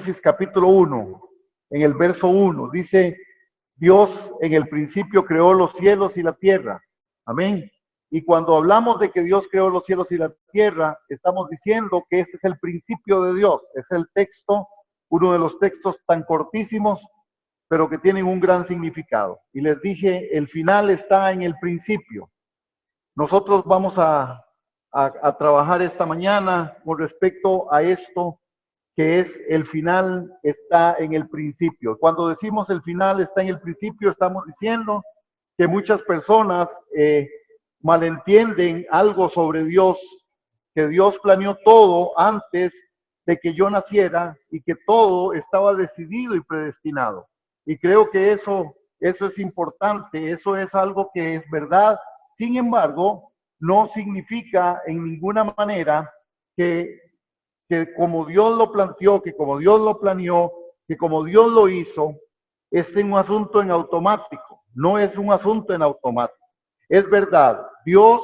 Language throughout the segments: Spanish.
Génesis capítulo 1, en el verso 1, dice, Dios en el principio creó los cielos y la tierra. Amén. Y cuando hablamos de que Dios creó los cielos y la tierra, estamos diciendo que ese es el principio de Dios. Es el texto, uno de los textos tan cortísimos, pero que tienen un gran significado. Y les dije, el final está en el principio. Nosotros vamos a trabajar esta mañana con respecto a esto, que es el final está en el principio. Cuando decimos el final está en el principio, estamos diciendo que muchas personas malentienden algo sobre Dios, que Dios planeó todo antes de que yo naciera y que todo estaba decidido y predestinado. Y creo que eso es importante, eso es algo que es verdad. Sin embargo, no significa en ninguna manera que como Dios lo planteó, que como Dios lo planeó, que como Dios lo hizo, es un asunto en automático. No es un asunto en automático. Es verdad, Dios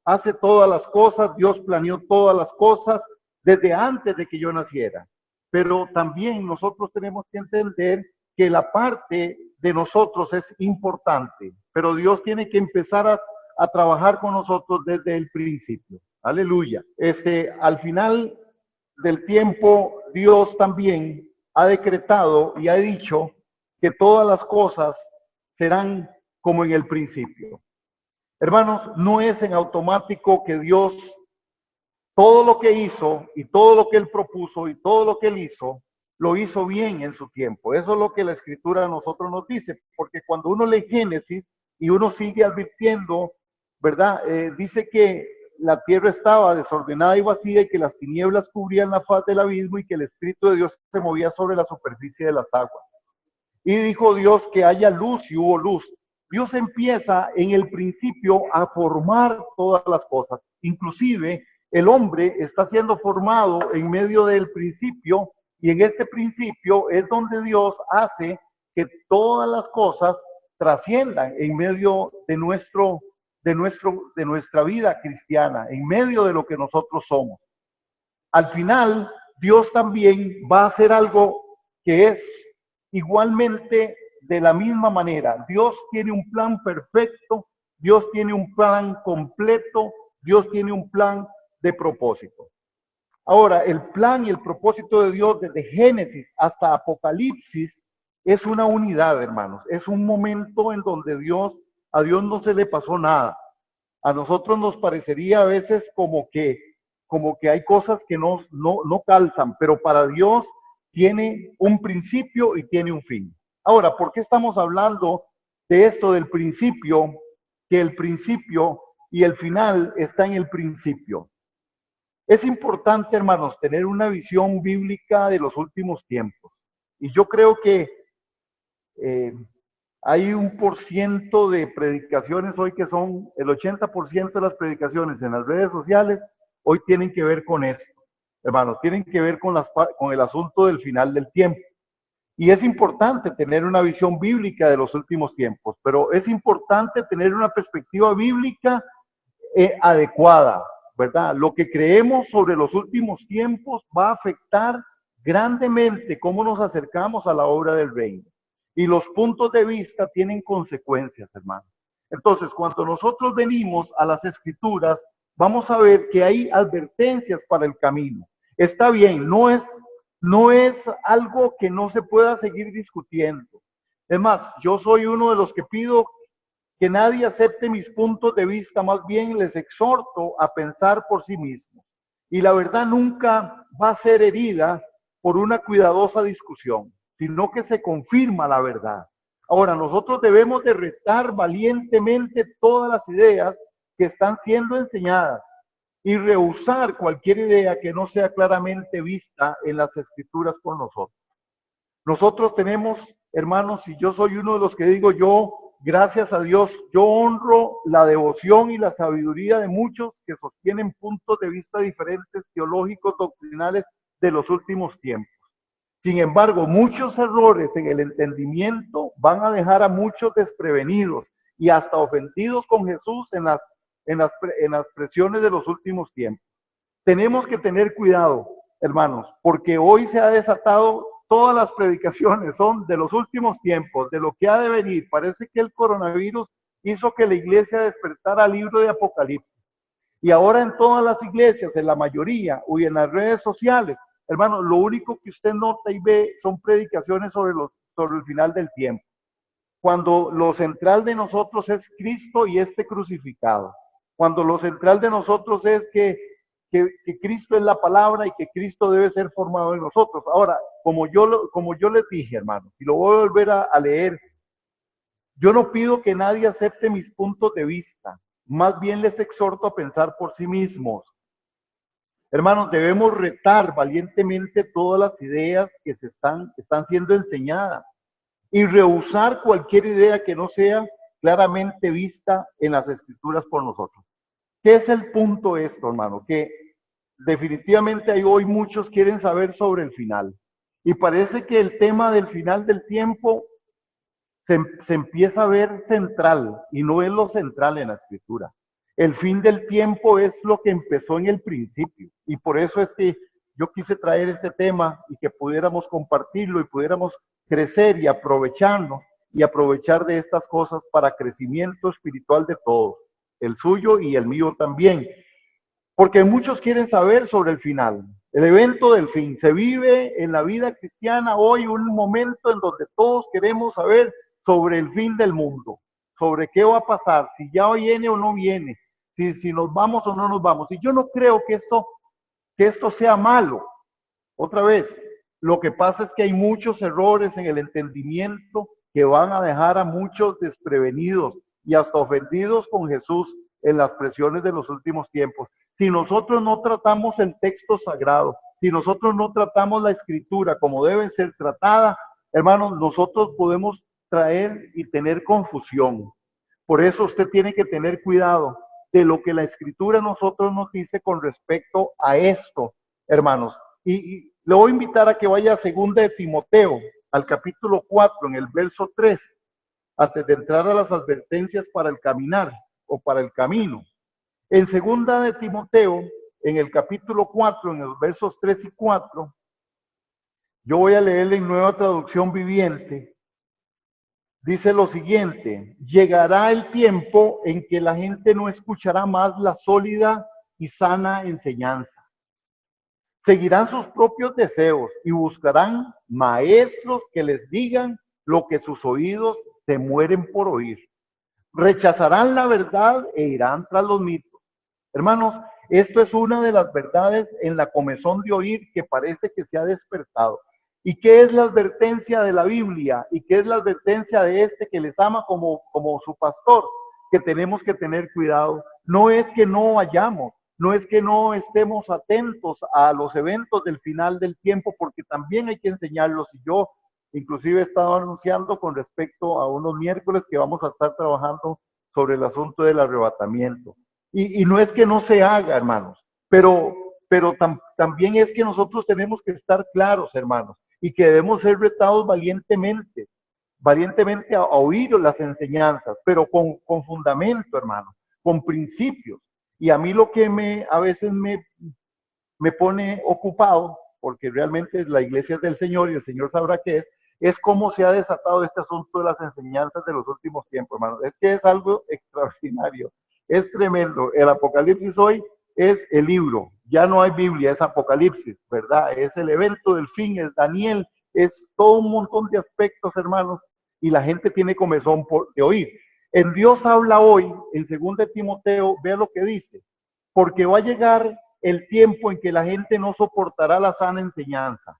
hace todas las cosas, Dios planeó todas las cosas desde antes de que yo naciera. Pero también nosotros tenemos que entender que la parte de nosotros es importante, pero Dios tiene que empezar a trabajar con nosotros desde el principio. Aleluya. Al final del tiempo, Dios también ha decretado y ha dicho que todas las cosas serán como en el principio. Hermanos, no es en automático que Dios, todo lo que hizo y todo lo que Él propuso y todo lo que Él hizo, lo hizo bien en su tiempo. Eso es lo que la Escritura a nosotros nos dice, porque cuando uno lee Génesis y uno sigue advirtiendo, ¿verdad? Dice que la tierra estaba desordenada y vacía y que las tinieblas cubrían la faz del abismo y que el Espíritu de Dios se movía sobre la superficie de las aguas. Y dijo Dios que haya luz y hubo luz. Dios empieza en el principio a formar todas las cosas. Inclusive el hombre está siendo formado en medio del principio y en este principio es donde Dios hace que todas las cosas trasciendan en medio de nuestra vida cristiana, en medio de lo que nosotros somos. Al final, Dios también va a hacer algo que es igualmente de la misma manera. Dios tiene un plan perfecto, Dios tiene un plan completo, Dios tiene un plan de propósito. Ahora, el plan y el propósito de Dios desde Génesis hasta Apocalipsis es una unidad, hermanos. Es un momento en donde a Dios no se le pasó nada. A nosotros nos parecería a veces como que hay cosas que no calzan, pero para Dios tiene un principio y tiene un fin. Ahora, ¿por qué estamos hablando de esto del principio? Que el principio y el final está en el principio. Es importante, hermanos, tener una visión bíblica de los últimos tiempos. Y yo creo que hay un % de predicaciones hoy que son, el 80% de las predicaciones en las redes sociales hoy tienen que ver con esto, hermanos, tienen que ver con el asunto del final del tiempo. Y es importante tener una visión bíblica de los últimos tiempos, pero es importante tener una perspectiva bíblica adecuada, ¿verdad? Lo que creemos sobre los últimos tiempos va a afectar grandemente cómo nos acercamos a la obra del reino. Y los puntos de vista tienen consecuencias, hermano. Entonces, cuando nosotros venimos a las Escrituras, vamos a ver que hay advertencias para el camino. Está bien, no es algo que no se pueda seguir discutiendo. Es más, yo soy uno de los que pido que nadie acepte mis puntos de vista, más bien les exhorto a pensar por sí mismos. Y la verdad nunca va a ser herida por una cuidadosa discusión, sino que se confirma la verdad. Ahora, nosotros debemos de retar valientemente todas las ideas que están siendo enseñadas y rehusar cualquier idea que no sea claramente vista en las Escrituras por nosotros. Nosotros tenemos, hermanos, y yo soy uno de los que digo, gracias a Dios, yo honro la devoción y la sabiduría de muchos que sostienen puntos de vista diferentes, teológicos, doctrinales de los últimos tiempos. Sin embargo, muchos errores en el entendimiento van a dejar a muchos desprevenidos y hasta ofendidos con Jesús en las presiones de los últimos tiempos. Tenemos que tener cuidado, hermanos, porque hoy se ha desatado todas las predicaciones son de los últimos tiempos, de lo que ha de venir. Parece que el coronavirus hizo que la iglesia despertara al libro de Apocalipsis. Y ahora en todas las iglesias, en la mayoría, o en las redes sociales, hermano, lo único que usted nota y ve son predicaciones sobre el final del tiempo. Cuando lo central de nosotros es Cristo y este crucificado. Cuando lo central de nosotros es que Cristo es la palabra y que Cristo debe ser formado en nosotros. Ahora, como yo les dije, hermano, y lo voy a volver a leer, yo no pido que nadie acepte mis puntos de vista, más bien les exhorto a pensar por sí mismos. Hermanos, debemos retar valientemente todas las ideas que están siendo enseñadas y rehusar cualquier idea que no sea claramente vista en las escrituras por nosotros. ¿Qué es el punto de esto, hermano? Que definitivamente hay hoy muchos quieren saber sobre el final. Y parece que el tema del final del tiempo se empieza a ver central y no es lo central en la escritura. El fin del tiempo es lo que empezó en el principio. Y por eso es que yo quise traer este tema y que pudiéramos compartirlo y pudiéramos crecer y aprovecharnos y aprovechar de estas cosas para crecimiento espiritual de todos, el suyo y el mío también. Porque muchos quieren saber sobre el final, el evento del fin. Se vive en la vida cristiana hoy un momento en donde todos queremos saber sobre el fin del mundo, sobre qué va a pasar, si ya viene o no viene, si nos vamos o no nos vamos. Y yo no creo que esto sea malo. Otra vez, lo que pasa es que hay muchos errores en el entendimiento que van a dejar a muchos desprevenidos y hasta ofendidos con Jesús en las presiones de los últimos tiempos. Si nosotros no tratamos el texto sagrado, si nosotros no tratamos la escritura como debe ser tratada, hermanos, nosotros podemos traer y tener confusión. Por eso usted tiene que tener cuidado de lo que la escritura a nosotros nos dice con respecto a esto, hermanos. Y le voy a invitar a que vaya a 2 de Timoteo, al capítulo 4, en el verso 3, antes de entrar a las advertencias para el caminar o para el camino. En 2 de Timoteo, en el capítulo 4, en los versos 3 y 4, yo voy a leerle en Nueva Traducción Viviente. Dice lo siguiente: llegará el tiempo en que la gente no escuchará más la sólida y sana enseñanza. Seguirán sus propios deseos y buscarán maestros que les digan lo que sus oídos se mueren por oír. Rechazarán la verdad e irán tras los mitos. Hermanos, esto es una de las verdades en la comezón de oír que parece que se ha despertado. ¿Y qué es la advertencia de la Biblia? ¿Y qué es la advertencia de este que les ama como su pastor? Que tenemos que tener cuidado. No es que no vayamos, no es que no estemos atentos a los eventos del final del tiempo, porque también hay que enseñarlos. Y yo inclusive he estado anunciando con respecto a unos miércoles que vamos a estar trabajando sobre el asunto del arrebatamiento. Y no es que no se haga, hermanos, pero también es que nosotros tenemos que estar claros, hermanos, y que debemos ser retados valientemente a oír las enseñanzas, pero con fundamento, hermanos, con principios. Y a mí lo que a veces me pone ocupado, porque realmente la iglesia es del Señor y el Señor sabrá qué es cómo se ha desatado este asunto de las enseñanzas de los últimos tiempos, hermanos. Es que es algo extraordinario. Es tremendo. El Apocalipsis hoy es el libro. Ya no hay Biblia, es Apocalipsis, ¿verdad? Es el evento del fin, es Daniel, es todo un montón de aspectos, hermanos, y la gente tiene comezón de oír. En Dios habla hoy, en 2 de Timoteo, vea lo que dice, porque va a llegar el tiempo en que la gente no soportará la sana enseñanza.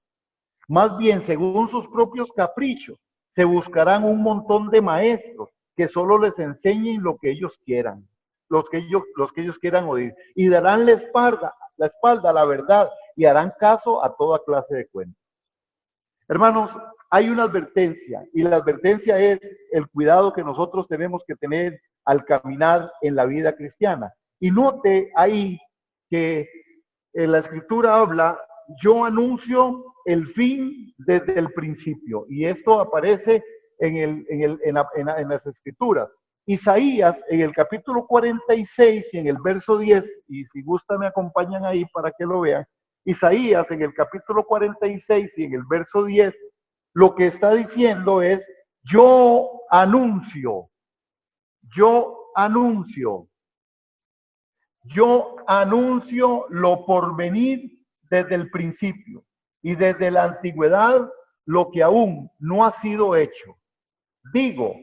Más bien, según sus propios caprichos, se buscarán un montón de maestros que solo les enseñen lo que ellos quieran. Los que ellos quieran oír, y darán la espalda a la verdad y harán caso a toda clase de cuentos. Hermanos, hay una advertencia, y la advertencia es el cuidado que nosotros tenemos que tener al caminar en la vida cristiana. Y note ahí que en la escritura habla: yo anuncio el fin desde el principio, y esto aparece en las escrituras. Isaías, en el capítulo 46 y en el verso 10, y si gusta me acompañan ahí para que lo vean. Isaías, en el capítulo 46 y en el verso 10, lo que está diciendo es, yo anuncio, yo anuncio, yo anuncio lo por venir desde el principio y desde la antigüedad lo que aún no ha sido hecho. Digo,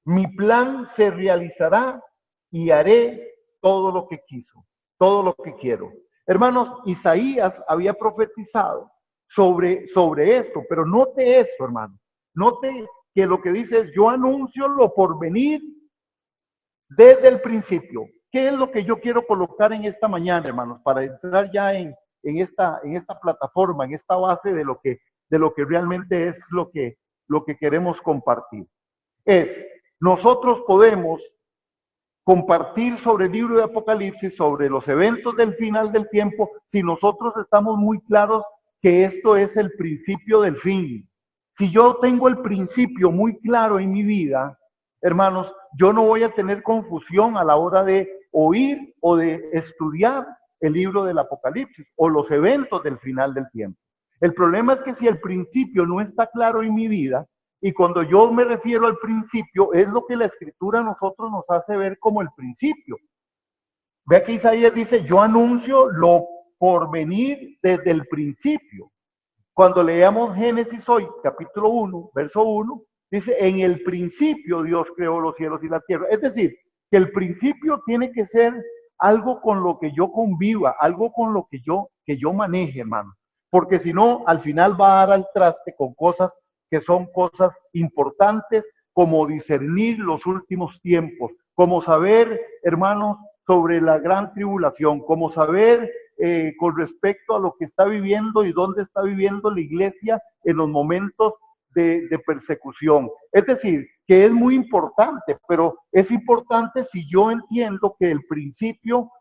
mi plan se realizará y haré todo lo que quiso, todo lo que quiero. Hermanos, Isaías había profetizado sobre esto, pero note esto, hermano. Note que lo que dice es, yo anuncio lo por venir desde el principio. ¿Qué es lo que yo quiero colocar en esta mañana, hermanos, para entrar ya en esta plataforma, en esta base de lo que realmente es lo que queremos compartir? Nosotros podemos compartir sobre el libro de Apocalipsis, sobre los eventos del final del tiempo, si nosotros estamos muy claros que esto es el principio del fin. Si yo tengo el principio muy claro en mi vida, hermanos, yo no voy a tener confusión a la hora de oír o de estudiar el libro del Apocalipsis o los eventos del final del tiempo. El problema es que si el principio no está claro en mi vida, y cuando yo me refiero al principio, es lo que la Escritura a nosotros nos hace ver como el principio. Vea que Isaías dice, yo anuncio lo por venir desde el principio. Cuando leamos Génesis hoy, capítulo 1, verso 1, dice, en el principio Dios creó los cielos y la tierra. Es decir, que el principio tiene que ser algo con lo que yo conviva, algo con lo que yo maneje, hermano. Porque si no, al final va a dar al traste con cosas que son cosas importantes, como discernir los últimos tiempos, como saber, hermanos, sobre la gran tribulación, como saber con respecto a lo que está viviendo y dónde está viviendo la iglesia en los momentos de persecución. Es decir, que es muy importante, pero es importante si yo entiendo que el principio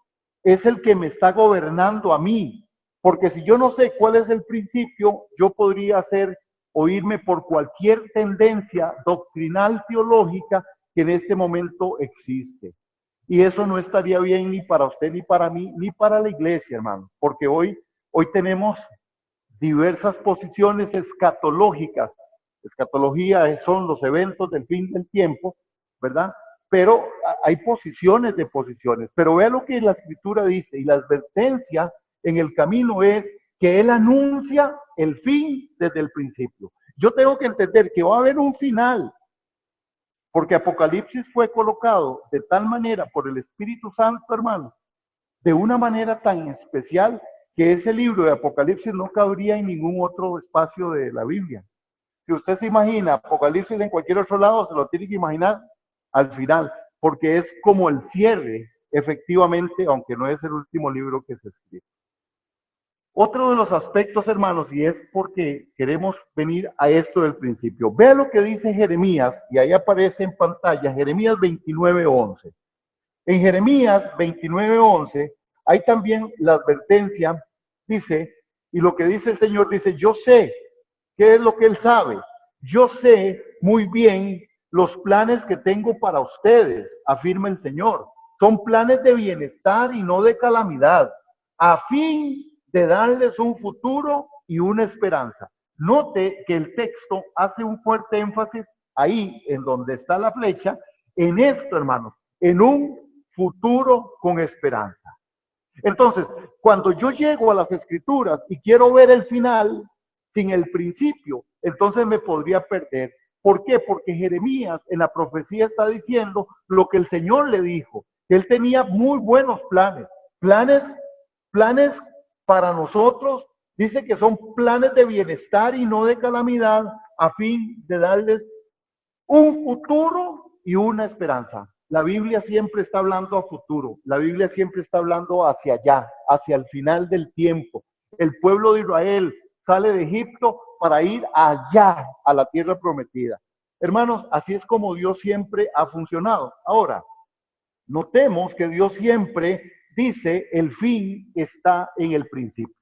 es el que me está gobernando a mí, porque si yo no sé cuál es el principio, yo podría oírme por cualquier tendencia doctrinal teológica que en este momento existe. Y eso no estaría bien ni para usted, ni para mí, ni para la iglesia, hermano, porque hoy tenemos diversas posiciones escatológicas. Escatología son los eventos del fin del tiempo, ¿verdad? Pero hay posiciones de posiciones. Pero vea lo que la Escritura dice, y la advertencia en el camino es que Él anuncia el fin desde el principio. Yo tengo que entender que va a haber un final, porque Apocalipsis fue colocado de tal manera por el Espíritu Santo, hermano, de una manera tan especial que ese libro de Apocalipsis no cabría en ningún otro espacio de la Biblia. Si usted se imagina Apocalipsis en cualquier otro lado, se lo tiene que imaginar al final, porque es como el cierre, efectivamente, aunque no es el último libro que se escribe. Otro de los aspectos, hermanos, y es porque queremos venir a esto del principio. Vea lo que dice Jeremías, y ahí aparece en pantalla, Jeremías 29:11. En Jeremías 29:11 hay también la advertencia, dice, y lo que dice el Señor, dice, yo sé, ¿qué es lo que Él sabe? Yo sé muy bien los planes que tengo para ustedes, afirma el Señor. Son planes de bienestar y no de calamidad, a fin de darles un futuro y una esperanza. Note que el texto hace un fuerte énfasis ahí, en donde está la flecha, en esto, hermanos, en un futuro con esperanza. Entonces, cuando yo llego a las Escrituras y quiero ver el final sin el principio, entonces me podría perder. ¿Por qué? Porque Jeremías en la profecía está diciendo lo que el Señor le dijo, que Él tenía muy buenos planes para nosotros. Dice que son planes de bienestar y no de calamidad, a fin de darles un futuro y una esperanza. La Biblia siempre está hablando a futuro, la Biblia siempre está hablando hacia allá, hacia el final del tiempo. El pueblo de Israel sale de Egipto para ir allá, a la tierra prometida. Hermanos, así es como Dios siempre ha funcionado. Ahora, notemos que Dios siempre dice, el fin está en el principio.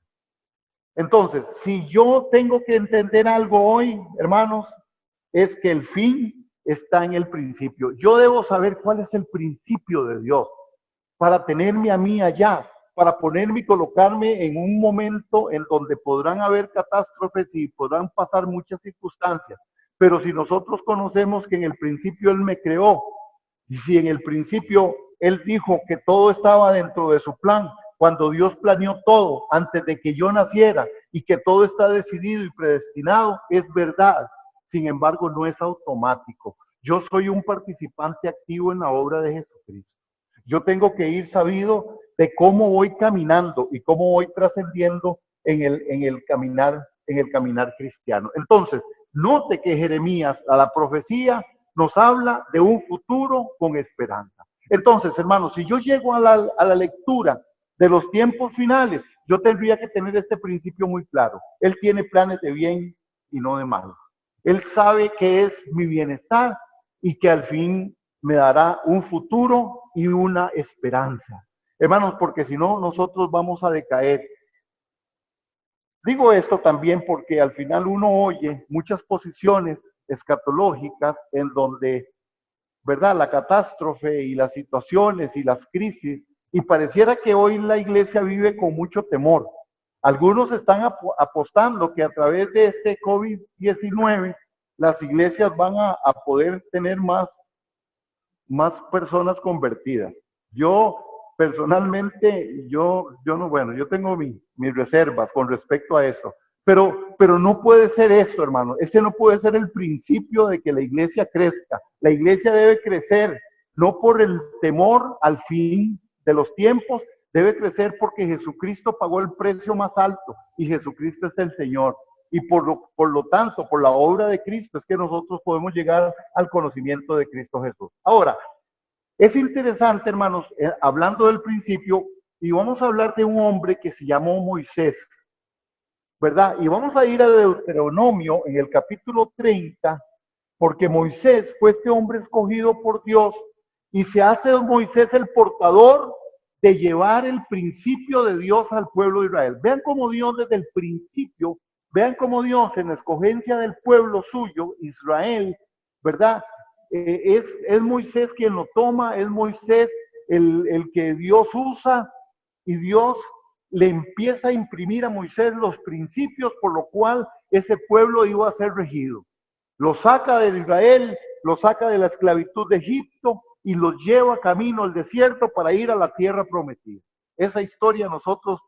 Entonces, si yo tengo que entender algo hoy, hermanos, es que el fin está en el principio. Yo debo saber cuál es el principio de Dios para tenerme a mí allá. para ponerme y colocarme en un momento en donde podrán haber catástrofes y podrán pasar muchas circunstancias. Pero si nosotros conocemos que en el principio Él me creó, y si en el principio Él dijo que todo estaba dentro de su plan, cuando Dios planeó todo antes de que yo naciera y que todo está decidido y predestinado, es verdad. Sin embargo, no es automático. Yo soy un participante activo en la obra de Jesucristo. Yo tengo que ir sabido de cómo voy caminando y cómo voy trascendiendo en el caminar cristiano. Entonces, note que Jeremías, a la profecía, nos habla de un futuro con esperanza. Entonces, hermanos, si yo llego a la lectura de los tiempos finales, yo tendría que tener este principio muy claro. Él tiene planes de bien y no de mal. Él sabe que es mi bienestar y que al fin me dará un futuro y una esperanza. Hermanos, porque si no, nosotros vamos a decaer. Digo esto también porque al final uno oye muchas posiciones escatológicas en donde, ¿verdad?, la catástrofe y las situaciones y las crisis, y pareciera que hoy la iglesia vive con mucho temor. Algunos están apostando que a través de este COVID-19 las iglesias van a poder tener más personas convertidas. Yo personalmente, yo no, bueno, yo tengo mis reservas con respecto a eso, pero no puede ser esto, hermano. Ese no puede ser el principio de que la iglesia crezca. La iglesia debe crecer, no por el temor al fin de los tiempos, debe crecer porque Jesucristo pagó el precio más alto y Jesucristo es el Señor. Y por lo tanto, por la obra de Cristo, es que nosotros podemos llegar al conocimiento de Cristo Jesús. Ahora, es interesante, hermanos, hablando del principio, y vamos a hablar de un hombre que se llamó Moisés, ¿verdad? Y vamos a ir a Deuteronomio en el capítulo 30, porque Moisés fue este hombre escogido por Dios y se hace Moisés el portador de llevar el principio de Dios al pueblo de Israel. Vean cómo Dios desde el principio, vean cómo Dios en la escogencia del pueblo suyo, Israel, ¿verdad? Es Moisés quien lo toma, es Moisés el que Dios usa y Dios le empieza a imprimir a Moisés los principios por lo cual ese pueblo iba a ser regido. Lo saca de Israel, lo saca de la esclavitud de Egipto y los lleva camino al desierto para ir a la tierra prometida. Esa historia nosotros,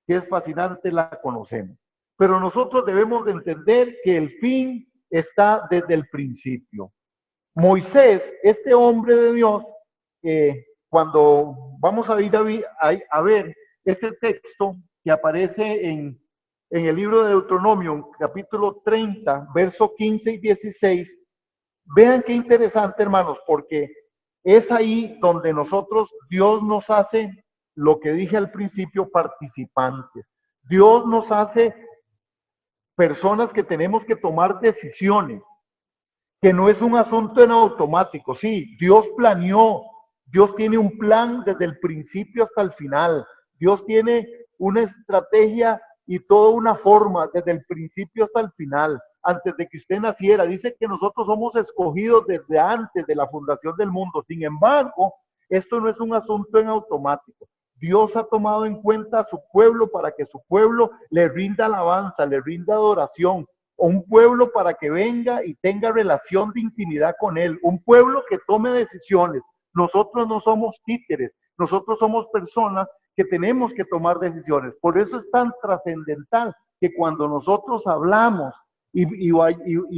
que es fascinante, la conocemos. Pero nosotros debemos de entender que el fin está desde el principio. Moisés, este hombre de Dios, cuando vamos a ir a ver este texto que aparece en el libro de Deuteronomio, capítulo 30, verso 15 y 16, vean qué interesante, hermanos, porque es ahí donde Dios nos hace, lo que dije al principio, participantes. Dios nos hace personas que tenemos que tomar decisiones, que no es un asunto en automático. Sí, Dios planeó, Dios tiene un plan desde el principio hasta el final. Dios tiene una estrategia y toda una forma desde el principio hasta el final, antes de que usted naciera. Dice que nosotros somos escogidos desde antes de la fundación del mundo. Sin embargo, esto no es un asunto en automático. Dios ha tomado en cuenta a su pueblo para que su pueblo le rinda alabanza, le rinda adoración, o un pueblo para que venga y tenga relación de intimidad con él, un pueblo que tome decisiones. Nosotros no somos títeres, nosotros somos personas que tenemos que tomar decisiones. Por eso es tan trascendental que cuando nosotros hablamos y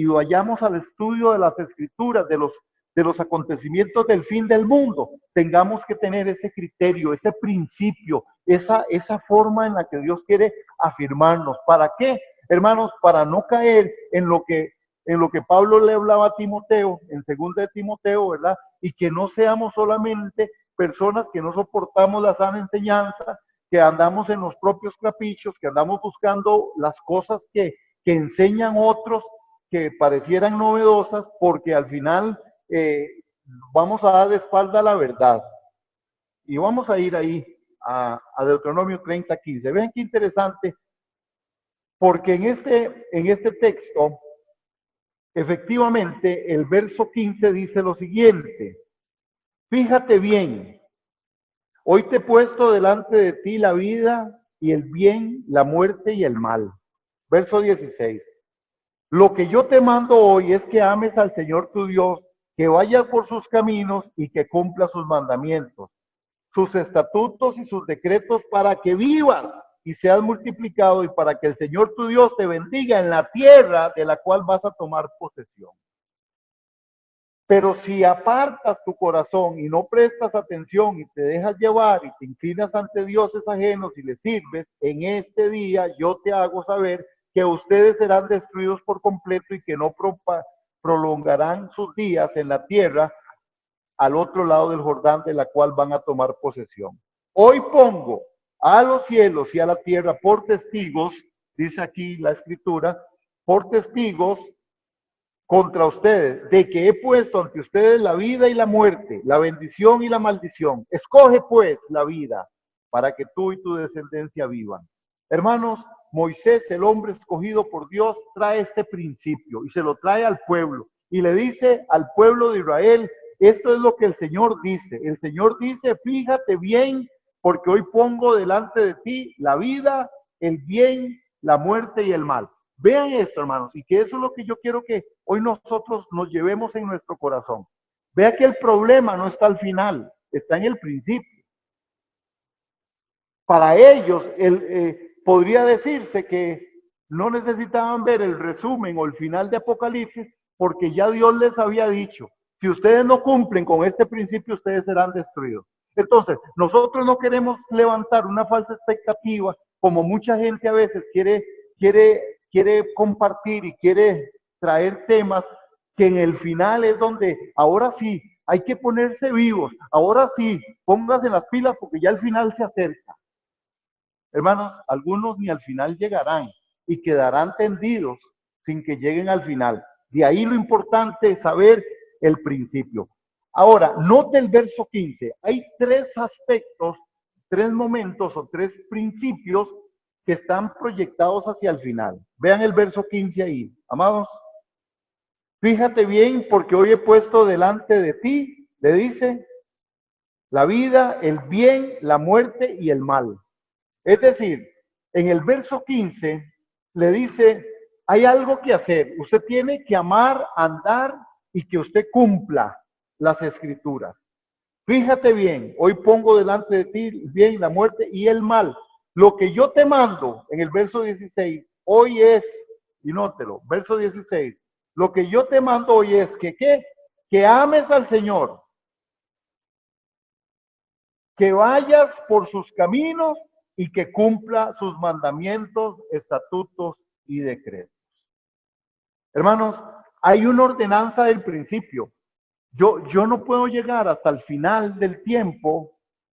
vayamos al estudio de las escrituras, de los acontecimientos del fin del mundo, tengamos que tener ese criterio, ese principio, esa forma en la que Dios quiere afirmarnos. ¿Para qué? Hermanos, para no caer en lo que Pablo le hablaba a Timoteo, en 2 de Timoteo, ¿verdad? Y que no seamos solamente personas que no soportamos la sana enseñanza, que andamos en los propios caprichos, que andamos buscando las cosas que enseñan otros, que parecieran novedosas, porque al final vamos a dar de espalda a la verdad. Y vamos a ir ahí a Deuteronomio 30:15. Vean qué interesante, porque en este texto, efectivamente, el verso 15 dice lo siguiente: fíjate bien, Hoy te he puesto delante de ti la vida y el bien, la muerte y el mal. Verso 16. Lo que yo te mando hoy es que ames al Señor tu Dios, que vayas por sus caminos y que cumpla sus mandamientos, sus estatutos y sus decretos para que vivas y seas multiplicado y para que el Señor tu Dios te bendiga en la tierra de la cual vas a tomar posesión. Pero si apartas tu corazón y no prestas atención y te dejas llevar y te inclinas ante dioses ajenos y les sirves, en este día yo te hago saber que ustedes serán destruidos por completo y que no prolongarán sus días en la tierra al otro lado del Jordán de la cual van a tomar posesión. Hoy pongo a los cielos y a la tierra por testigos, dice aquí la escritura, por testigos contra ustedes, de que he puesto ante ustedes la vida y la muerte, la bendición y la maldición. Escoge pues la vida para que tú y tu descendencia vivan. Hermanos, Moisés, el hombre escogido por Dios, trae este principio y se lo trae al pueblo y le dice al pueblo de Israel, esto es lo que el Señor dice. El Señor dice, fíjate bien, porque hoy pongo delante de ti la vida, el bien, la muerte y el mal. Vean esto, hermanos, y que eso es lo que yo quiero que hoy nosotros nos llevemos en nuestro corazón. Vea que el problema no está al final, está en el principio. Para ellos, podría decirse que no necesitaban ver el resumen o el final de Apocalipsis, porque ya Dios les había dicho, si ustedes no cumplen con este principio, ustedes serán destruidos. Entonces, nosotros no queremos levantar una falsa expectativa, como mucha gente a veces quiere compartir y quiere traer temas que en el final es donde ahora sí hay que ponerse vivos, ahora sí, pónganse las pilas porque ya el final se acerca. Hermanos, algunos ni al final llegarán y quedarán tendidos sin que lleguen al final. De ahí lo importante es saber el principio. Ahora, note el verso 15. Hay tres aspectos, tres momentos o tres principios que están proyectados hacia el final. Vean el verso 15 ahí, amados. Fíjate bien, porque hoy he puesto delante de ti, le dice, la vida, el bien, la muerte y el mal. Es decir, en el verso 15 le dice, hay algo que hacer. Usted tiene que amar, andar y que usted cumpla las escrituras. Fíjate bien, hoy pongo delante de ti el bien, la muerte y el mal. Lo que yo te mando en el verso 16, hoy es, y nótelo, verso 16, lo que yo te mando hoy es que, ¿qué? Que ames al Señor, que vayas por sus caminos y que cumpla sus mandamientos, estatutos y decretos. Hermanos, hay una ordenanza del principio. Yo no puedo llegar hasta el final del tiempo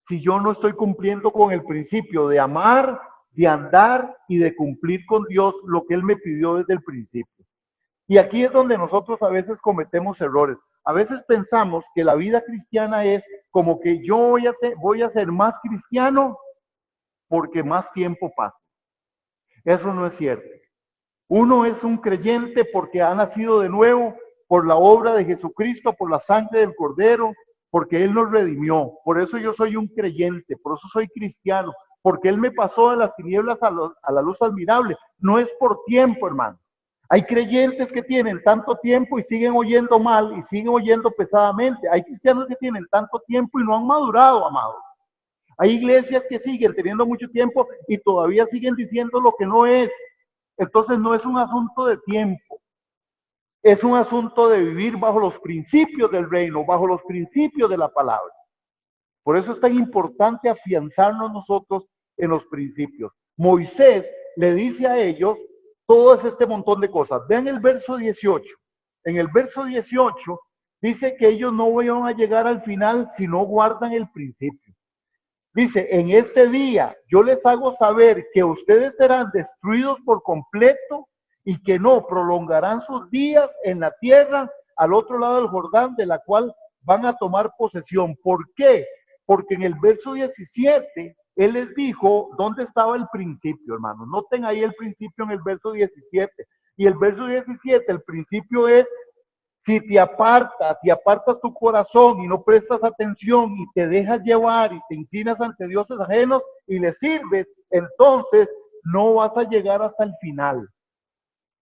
si yo no estoy cumpliendo con el principio de amar, de andar y de cumplir con Dios lo que Él me pidió desde el principio. Y aquí es donde nosotros a veces cometemos errores. A veces pensamos que la vida cristiana es como que yo voy a ser más cristiano porque más tiempo pasa. Eso no es cierto. Uno es un creyente porque ha nacido de nuevo por la obra de Jesucristo, por la sangre del Cordero, porque Él nos redimió. Por eso yo soy un creyente, por eso soy cristiano, porque Él me pasó de las tinieblas a la luz admirable. No es por tiempo, hermano. Hay creyentes que tienen tanto tiempo y siguen oyendo mal y siguen oyendo pesadamente. Hay cristianos que tienen tanto tiempo y no han madurado, amados. Hay iglesias que siguen teniendo mucho tiempo y todavía siguen diciendo lo que no es. Entonces no es un asunto de tiempo, es un asunto de vivir bajo los principios del reino, bajo los principios de la palabra. Por eso es tan importante afianzarnos nosotros en los principios. Moisés le dice a ellos todo este montón de cosas. Vean el verso 18. En el verso 18 dice que ellos no van a llegar al final si no guardan el principio. Dice, en este día yo les hago saber que ustedes serán destruidos por completo y que no prolongarán sus días en la tierra al otro lado del Jordán, de la cual van a tomar posesión. ¿Por qué? Porque en el verso 17, Él les dijo dónde estaba el principio, hermanos. Noten ahí el principio en el verso 17. Y el verso 17, el principio es Si te apartas tu corazón y no prestas atención y te dejas llevar y te inclinas ante dioses ajenos y les sirves, entonces no vas a llegar hasta el final.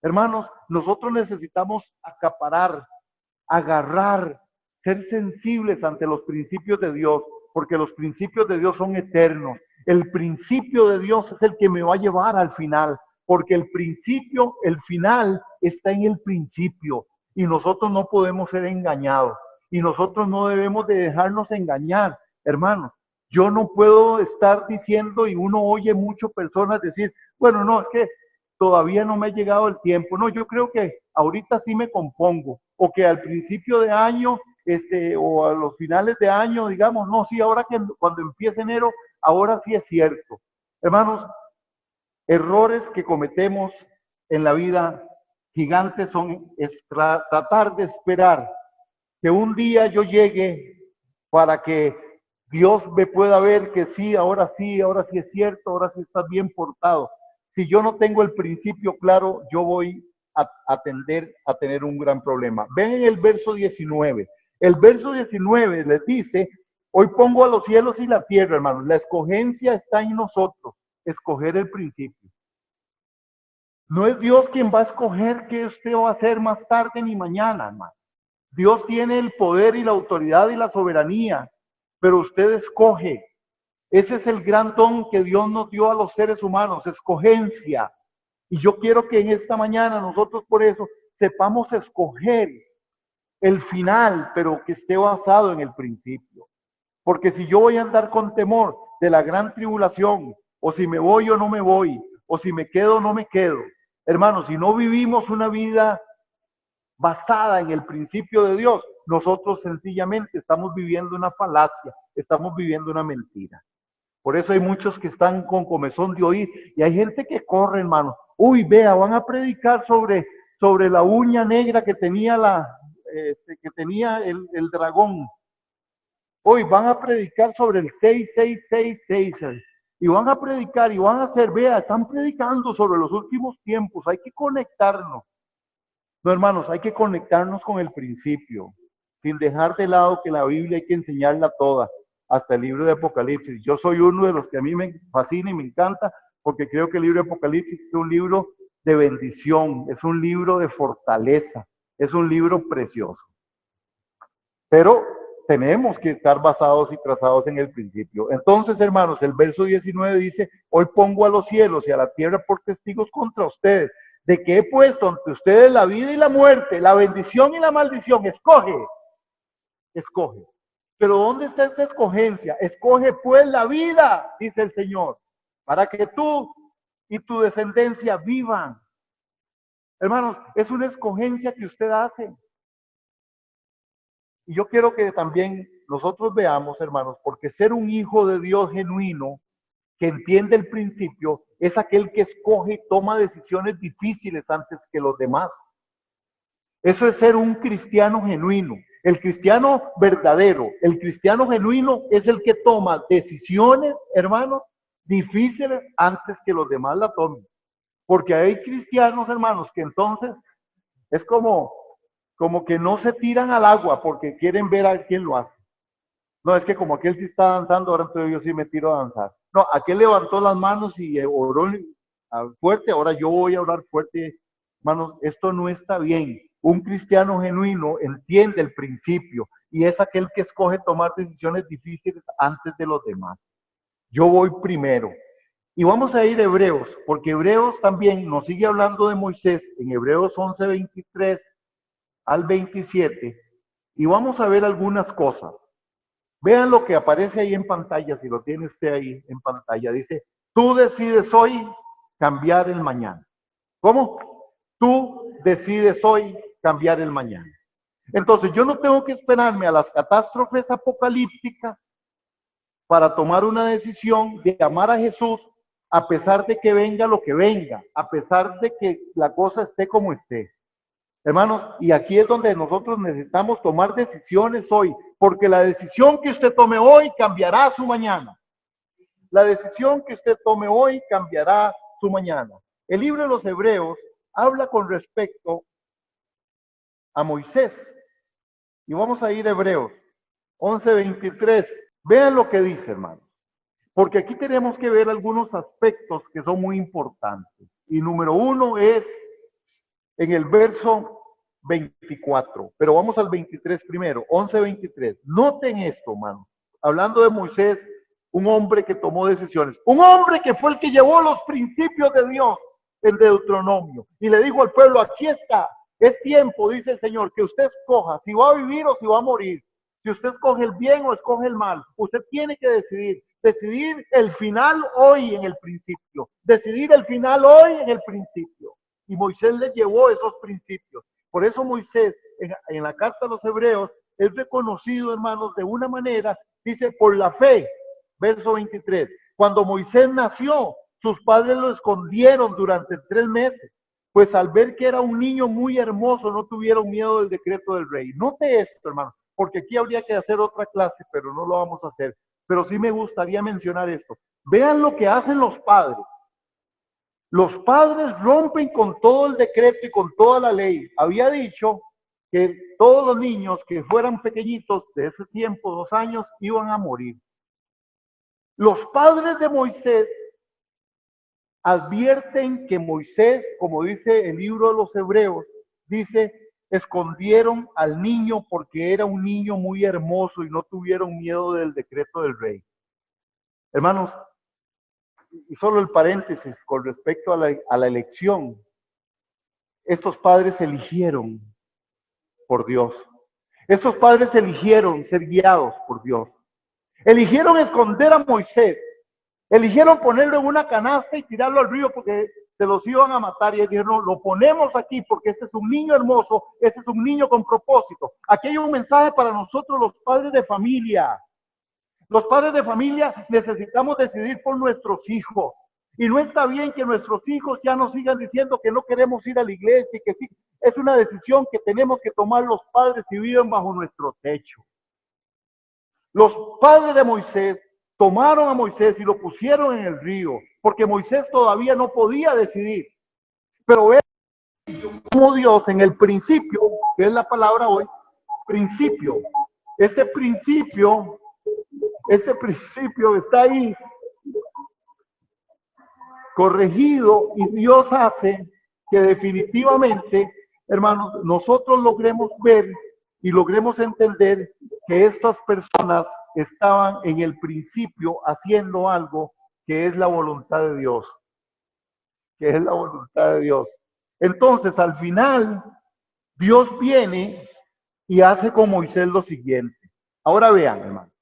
Hermanos, nosotros necesitamos acaparar, agarrar, ser sensibles ante los principios de Dios, porque los principios de Dios son eternos. El principio de Dios es el que me va a llevar al final, porque el principio, el final está en el principio y nosotros no podemos ser engañados y nosotros no debemos de dejarnos engañar, hermanos. Yo no puedo estar diciendo, y uno oye muchas personas decir, bueno, no, es que todavía no me ha llegado el tiempo. No, yo creo que ahorita sí me compongo, o que al principio de año, o a los finales de año, digamos, no, sí, ahora que cuando empiece enero, ahora sí es cierto. Hermanos, errores que cometemos en la vida gigantes son tratar de esperar que un día yo llegue para que Dios me pueda ver que sí, ahora sí es cierto, ahora sí estás bien portado. Si yo no tengo el principio claro, yo voy a tender a tener un gran problema. Ven en el verso 19. El verso 19 les dice, hoy pongo a los cielos y la tierra, hermanos. La escogencia está en nosotros, escoger el principio. No es Dios quien va a escoger qué usted va a hacer más tarde ni mañana, hermano. Dios tiene el poder y la autoridad y la soberanía, pero usted escoge. Ese es el gran don que Dios nos dio a los seres humanos, escogencia. Y yo quiero que en esta mañana nosotros por eso sepamos escoger el final, pero que esté basado en el principio. Porque si yo voy a andar con temor de la gran tribulación, o si me voy o no me voy, o si me quedo o no me quedo, hermanos, si no vivimos una vida basada en el principio de Dios, nosotros sencillamente estamos viviendo una falacia, estamos viviendo una mentira. Por eso hay muchos que están con comezón de oír y hay gente que corre, hermano. Uy, vea, van a predicar sobre la uña negra que tenía el dragón. Hoy van a predicar sobre el 6666 y van a predicar y van a hacer, vea, están predicando sobre los últimos tiempos. Hay que conectarnos. No, hermanos, hay que conectarnos con el principio, sin dejar de lado que la Biblia hay que enseñarla toda, hasta el libro de Apocalipsis. Yo soy uno de los que a mí me fascina y me encanta, porque creo que el libro de Apocalipsis es un libro de bendición, es un libro de fortaleza, es un libro precioso. Pero tenemos que estar basados y trazados en el principio. Entonces, hermanos, el verso 19 dice, hoy pongo a los cielos y a la tierra por testigos contra ustedes, de que he puesto ante ustedes la vida y la muerte, la bendición y la maldición. Escoge, escoge. Pero ¿dónde está esta escogencia? Escoge pues la vida, dice el Señor, para que tú y tu descendencia vivan. Hermanos, es una escogencia que usted hace. Y yo quiero que también nosotros veamos, hermanos, porque ser un hijo de Dios genuino, que entiende el principio, es aquel que escoge y toma decisiones difíciles antes que los demás. Eso es ser un cristiano genuino. El cristiano verdadero, el cristiano genuino es el que toma decisiones, hermanos, difíciles antes que los demás la tomen. Porque hay cristianos, hermanos, que entonces es como que no se tiran al agua porque quieren ver a quién lo hace. No, es que como aquel sí está danzando, ahora entonces yo sí me tiro a danzar. No, aquel levantó las manos y oró fuerte, ahora yo voy a orar fuerte. Hermanos, esto no está bien. Un cristiano genuino entiende el principio y es aquel que escoge tomar decisiones difíciles antes de los demás. Yo voy primero. Y vamos a ir a Hebreos, porque Hebreos también nos sigue hablando de Moisés en Hebreos 11:23 al 27, y vamos a ver algunas cosas. Vean lo que aparece ahí en pantalla, si lo tiene usted ahí en pantalla. Dice, tú decides hoy cambiar el mañana. ¿Cómo? Tú decides hoy cambiar el mañana. Entonces, yo no tengo que esperarme a las catástrofes apocalípticas para tomar una decisión de amar a Jesús a pesar de que venga lo que venga, a pesar de que la cosa esté como esté. Hermanos, y aquí es donde nosotros necesitamos tomar decisiones hoy, porque la decisión que usted tome hoy cambiará su mañana. La decisión que usted tome hoy cambiará su mañana. El libro de los Hebreos habla con respecto a Moisés. Y vamos a ir a Hebreos 11:23. Vean lo que dice, hermanos. Porque aquí tenemos que ver algunos aspectos que son muy importantes. Y número uno es en el verso 24. Pero vamos al 23 primero. 11:23. Noten esto, hermanos. Hablando de Moisés, un hombre que tomó decisiones. Un hombre que fue el que llevó los principios de Dios en Deuteronomio. Y le dijo al pueblo, aquí está. Es tiempo, dice el Señor, que usted escoja si va a vivir o si va a morir. Si usted escoge el bien o escoge el mal, usted tiene que decidir. Decidir el final hoy en el principio. Decidir el final hoy en el principio. Y Moisés le llevó esos principios. Por eso Moisés, en la carta a los Hebreos, es reconocido, hermanos, de una manera, dice, por la fe. Verso 23. Cuando Moisés nació, sus padres lo escondieron durante 3 meses. Pues al ver que era un niño muy hermoso, no tuvieron miedo del decreto del rey. Note esto, hermano, porque aquí habría que hacer otra clase, pero no lo vamos a hacer. Pero sí me gustaría mencionar esto. Vean lo que hacen los padres. Los padres rompen con todo el decreto y con toda la ley. Había dicho que todos los niños que fueran pequeñitos de ese tiempo, 2 años, iban a morir. Los padres de Moisés advierten que Moisés, como dice el libro de los Hebreos, dice, escondieron al niño porque era un niño muy hermoso y no tuvieron miedo del decreto del rey. Hermanos, y solo el paréntesis con respecto a la elección. Estos padres eligieron por Dios. Estos padres eligieron ser guiados por Dios. Eligieron esconder a Moisés. Eligieron ponerlo en una canasta y tirarlo al río porque se los iban a matar. Y dijeron, no, lo ponemos aquí porque este es un niño hermoso, este es un niño con propósito. Aquí hay un mensaje para nosotros los padres de familia. Los padres de familia necesitamos decidir por nuestros hijos. Y no está bien que nuestros hijos ya nos sigan diciendo que no queremos ir a la iglesia y que sí. Es una decisión que tenemos que tomar los padres que viven bajo nuestro techo. Los padres de Moisés tomaron a Moisés y lo pusieron en el río, porque Moisés todavía no podía decidir. Pero vean cómo Dios en el principio, que es la palabra hoy, principio, este principio está ahí corregido y Dios hace que definitivamente, hermanos, nosotros logremos ver y logremos entender que estas personas estaban en el principio haciendo algo que es la voluntad de Dios, que es la voluntad de Dios. Entonces, al final, Dios viene y hace con Moisés lo siguiente. Ahora vean, hermanos,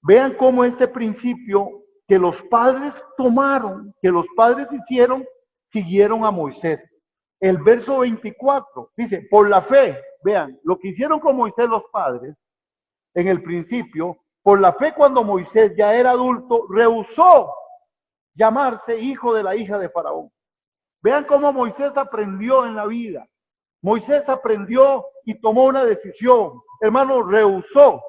vean cómo este principio que los padres tomaron, que los padres hicieron, siguieron a Moisés. El verso 24 dice, por la fe, vean, lo que hicieron con Moisés los padres, en el principio, por la fe cuando Moisés ya era adulto, rehusó llamarse hijo de la hija de Faraón. Vean cómo Moisés aprendió en la vida. Moisés aprendió y tomó una decisión. Hermano, rehusó,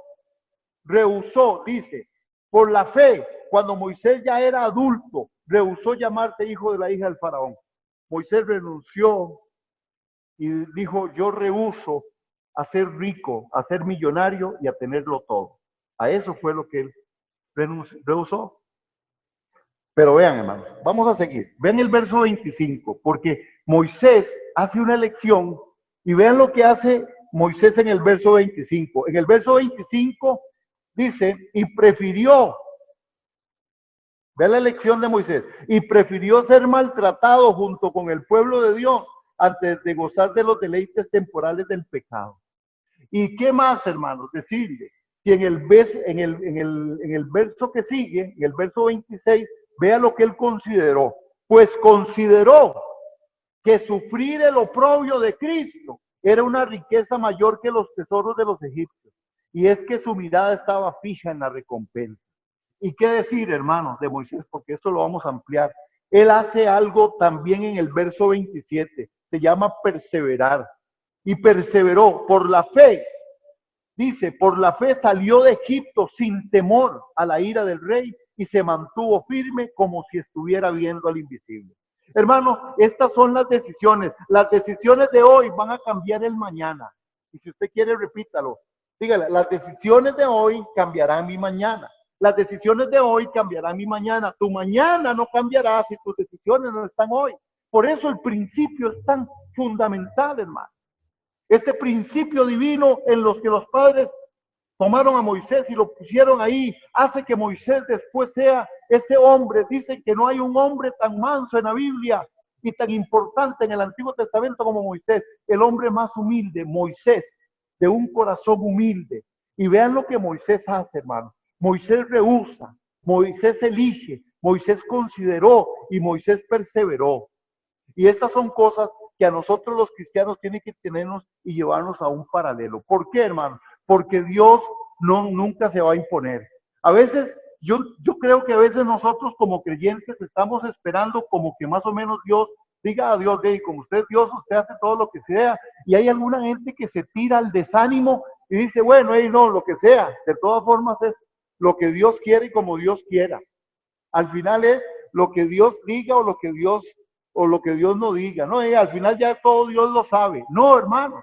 dice, por la fe, cuando Moisés ya era adulto, rehusó llamarse hijo de la hija del Faraón. Moisés renunció y dijo, yo rehuso a ser rico, a ser millonario y a tenerlo todo. A eso fue lo que él rehusó. Pero vean, hermanos, vamos a seguir. Vean el verso 25, porque Moisés hace una elección y vean lo que hace Moisés en el verso 25. En el verso 25 dice, y prefirió, vean la elección de Moisés, y prefirió ser maltratado junto con el pueblo de Dios antes de gozar de los deleites temporales del pecado. ¿Y qué más, hermanos? Decirle que en el verso que sigue, en el verso 26, vea lo que él consideró. Pues consideró que sufrir el oprobio de Cristo era una riqueza mayor que los tesoros de los egipcios. Y es que su mirada estaba fija en la recompensa. ¿Y qué decir, hermanos, de Moisés? Porque esto lo vamos a ampliar. Él hace algo también en el verso 27. Se llama perseverar. Y perseveró por la fe. Dice, por la fe salió de Egipto sin temor a la ira del rey y se mantuvo firme como si estuviera viendo al invisible. Hermanos, estas son las decisiones. Las decisiones de hoy van a cambiar el mañana. Y si usted quiere, repítalo. Dígale, las decisiones de hoy cambiarán mi mañana. Las decisiones de hoy cambiarán mi mañana. Tu mañana no cambiará si tus decisiones no están hoy. Por eso el principio es tan fundamental, hermano. Este principio divino en los que los padres tomaron a Moisés y lo pusieron ahí, hace que Moisés después sea ese hombre. Dicen que no hay un hombre tan manso en la Biblia y tan importante en el Antiguo Testamento como Moisés, el hombre más humilde, Moisés, de un corazón humilde. Y vean lo que Moisés hace, hermano. Moisés rehúsa, Moisés elige, Moisés consideró y Moisés perseveró. Y estas son cosas que a nosotros los cristianos tienen que tenernos y llevarnos a un paralelo. ¿Por qué, hermano? Porque Dios nunca se va a imponer. A veces, yo creo que a veces nosotros como creyentes estamos esperando como que más o menos Dios diga a Dios, hey, como usted es Dios, usted hace todo lo que sea. Y hay alguna gente que se tira al desánimo y dice, bueno, hey, no, lo que sea. De todas formas es lo que Dios quiere y como Dios quiera. Al final es lo que Dios diga o lo que Dios no diga. No, al final ya todo Dios lo sabe. No, hermano,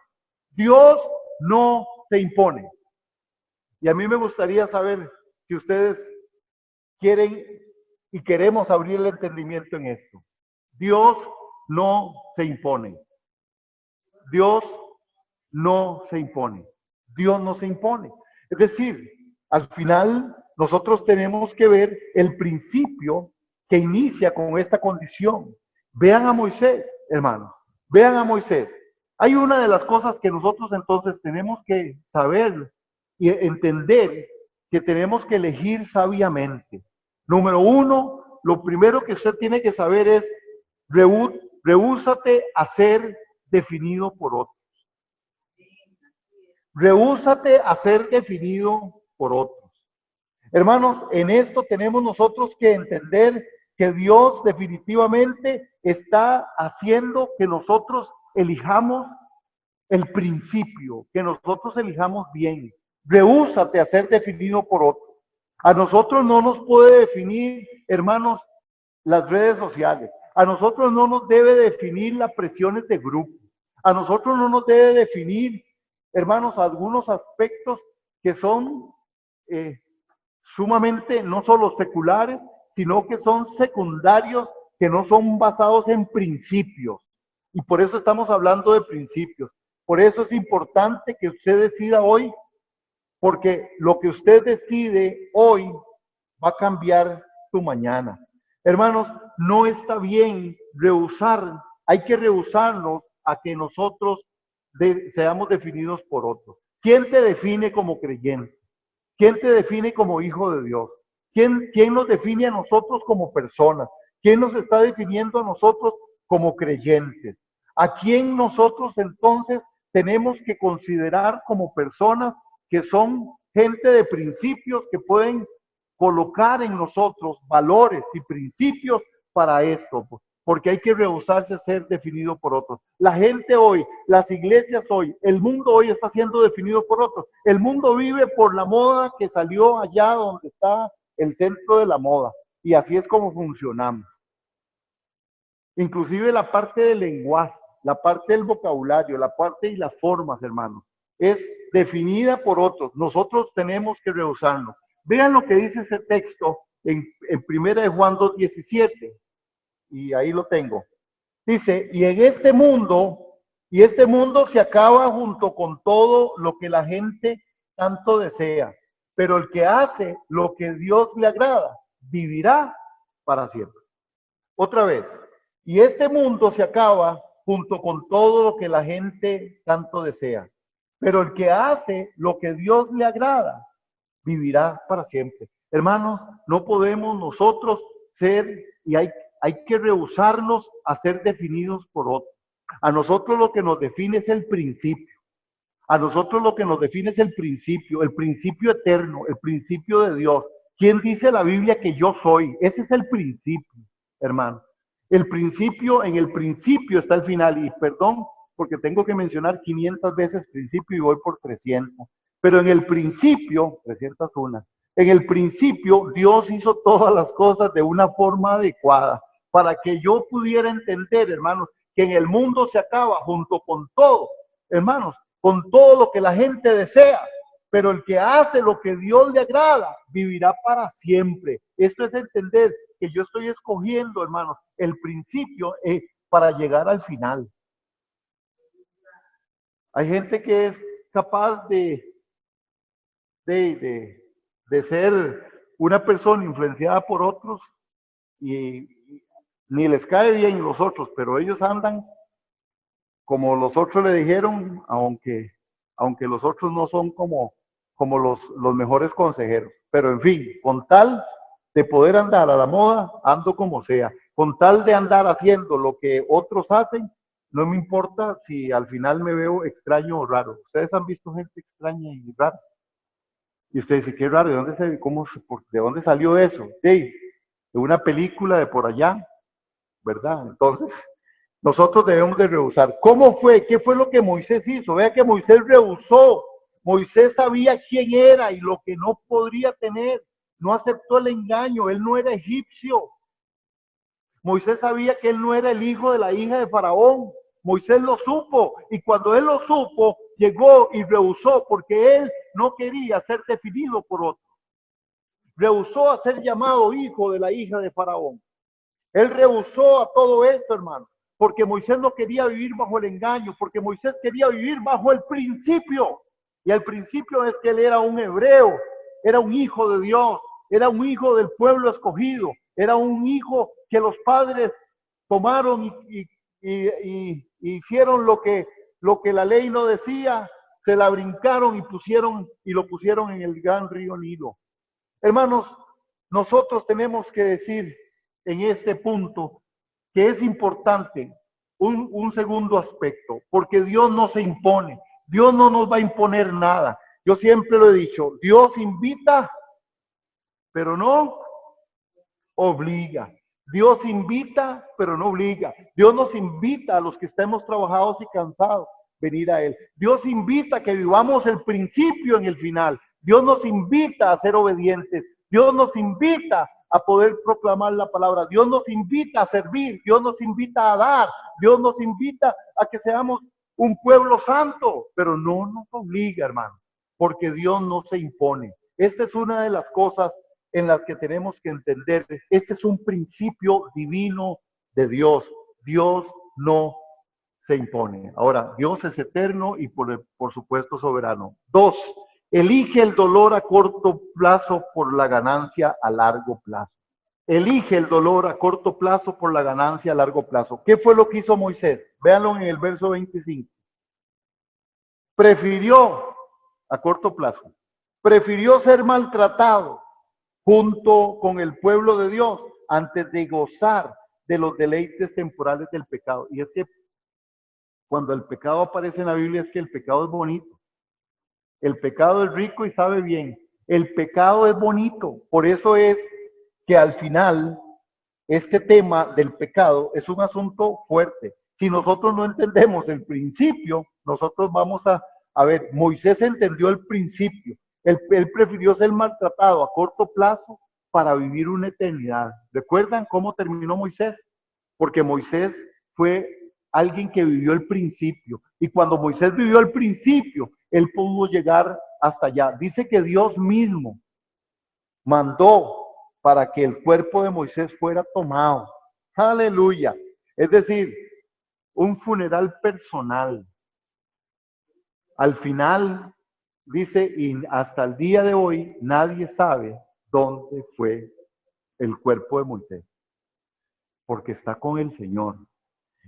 Dios no se impone. Y a mí me gustaría saber si ustedes quieren y queremos abrir el entendimiento en esto. Dios no se impone. Dios no se impone. Dios no se impone. Es decir, al final nosotros tenemos que ver el principio que inicia con esta condición. Vean a Moisés, hermanos. Vean a Moisés. Hay una de las cosas que nosotros entonces tenemos que saber y entender que tenemos que elegir sabiamente. Número uno, lo primero que usted tiene que saber es rehúsate a ser definido por otros. Rehúsate a ser definido por otros. Hermanos, en esto tenemos nosotros que entender que Dios definitivamente está haciendo que nosotros elijamos el principio, que nosotros elijamos bien. Rehúsate a ser definido por otros. A nosotros no nos puede definir, hermanos, las redes sociales. A nosotros no nos debe definir las presiones de grupo. A nosotros no nos debe definir, hermanos, algunos aspectos que son sumamente no solo seculares, sino que son secundarios, que no son basados en principios. Y por eso estamos hablando de principios. Por eso es importante que usted decida hoy, porque lo que usted decide hoy va a cambiar tu mañana. Hermanos, no está bien rehusar, hay que rehusarnos a que nosotros seamos definidos por otros. ¿Quién te define como creyente? ¿Quién te define como hijo de Dios? ¿Quién nos define a nosotros como personas? ¿Quién nos está definiendo a nosotros como creyentes? ¿A quién nosotros entonces tenemos que considerar como personas que son gente de principios que pueden colocar en nosotros valores y principios para esto? Porque hay que rehusarse a ser definido por otros. La gente hoy, las iglesias hoy, el mundo hoy está siendo definido por otros. El mundo vive por la moda que salió allá donde está el centro de la moda. Y así es como funcionamos. Inclusive la parte del lenguaje, la parte del vocabulario, la parte y las formas, hermanos, es definida por otros. Nosotros tenemos que rehusarnos. Vean lo que dice ese texto en 1 Juan 2:17. Y ahí lo tengo. Dice, y este mundo se acaba junto con todo lo que la gente tanto desea. Pero el que hace lo que Dios le agrada, vivirá para siempre. Otra vez, y este mundo se acaba junto con todo lo que la gente tanto desea. Pero el que hace lo que Dios le agrada, vivirá para siempre. Hermanos, no podemos nosotros ser, y hay que rehusarnos a ser definidos por otros. A nosotros lo que nos define es el principio. A nosotros lo que nos define es el principio eterno, el principio de Dios. ¿Quién dice la Biblia que yo soy? Ese es el principio, hermano. El principio, en el principio está el final. Y perdón, porque tengo que mencionar 500 veces principio y voy por 300. Pero en el principio, 301, en el principio Dios hizo todas las cosas de una forma adecuada para que yo pudiera entender, hermanos, que en el mundo se acaba junto con todo, hermanos, con todo lo que la gente desea, pero el que hace lo que Dios le agrada, vivirá para siempre. Esto es entender que yo estoy escogiendo, hermanos, el principio para llegar al final. Hay gente que es capaz de ser una persona influenciada por otros y ni les cae bien los otros, pero ellos andan como los otros le dijeron, aunque los otros no son como los mejores consejeros. Pero en fin, con tal de poder andar a la moda, ando como sea. Con tal de andar haciendo lo que otros hacen, no me importa si al final me veo extraño o raro. Ustedes han visto gente extraña y rara. Y ustedes dicen, qué raro, ¿de dónde salió eso? De una película de por allá, ¿verdad? Entonces, nosotros debemos de rehusar. ¿Cómo fue? ¿Qué fue lo que Moisés hizo? Vea que Moisés rehusó. Moisés sabía quién era y lo que no podría tener. No aceptó el engaño. Él no era egipcio. Moisés sabía que él no era el hijo de la hija de Faraón. Moisés lo supo. Y cuando él lo supo, llegó y rehusó porque él no quería ser definido por otro. Rehusó a ser llamado hijo de la hija de Faraón. Él rehusó a todo esto, hermano, porque Moisés no quería vivir bajo el engaño, porque Moisés quería vivir bajo el principio. Y el principio es que él era un hebreo, era un hijo de Dios, era un hijo del pueblo escogido, era un hijo que los padres tomaron y hicieron lo que la ley no decía, se la brincaron y lo pusieron en el gran río Nilo. Hermanos, nosotros tenemos que decir en este punto que es importante un segundo aspecto, porque Dios no se impone, Dios no nos va a imponer nada. Yo siempre lo he dicho, Dios invita, pero no obliga. Dios invita, pero no obliga. Dios nos invita a los que estemos trabajados y cansados, venir a Él. Dios invita a que vivamos el principio en el final. Dios nos invita a ser obedientes. Dios nos invita a poder proclamar la palabra. Dios nos invita a servir. Dios nos invita a dar. Dios nos invita a que seamos un pueblo santo, pero no nos obliga, hermano, porque Dios no se impone. Esta es una de las cosas en las que tenemos que entender. Este es un principio divino de Dios. Dios no se impone. Ahora, Dios es eterno y por supuesto soberano. 2, elige el dolor a corto plazo por la ganancia a largo plazo. Elige el dolor a corto plazo por la ganancia a largo plazo. ¿Qué fue lo que hizo Moisés? Véanlo en el verso 25. Prefirió, a corto plazo, prefirió ser maltratado junto con el pueblo de Dios antes de gozar de los deleites temporales del pecado. Y es que cuando el pecado aparece en la Biblia es que el pecado es bonito. El pecado es rico y sabe bien. El pecado es bonito. Por eso es que al final este tema del pecado es un asunto fuerte. Si nosotros no entendemos el principio, nosotros vamos a ver, Moisés entendió el principio. Él prefirió ser maltratado a corto plazo para vivir una eternidad. ¿Recuerdan cómo terminó Moisés? Porque Moisés fue alguien que vivió el principio. Y cuando Moisés vivió el principio, él pudo llegar hasta allá. Dice que Dios mismo mandó para que el cuerpo de Moisés fuera tomado. Aleluya. Es decir, un funeral personal. Al final, dice, y hasta el día de hoy nadie sabe dónde fue el cuerpo de Moisés, porque está con el Señor.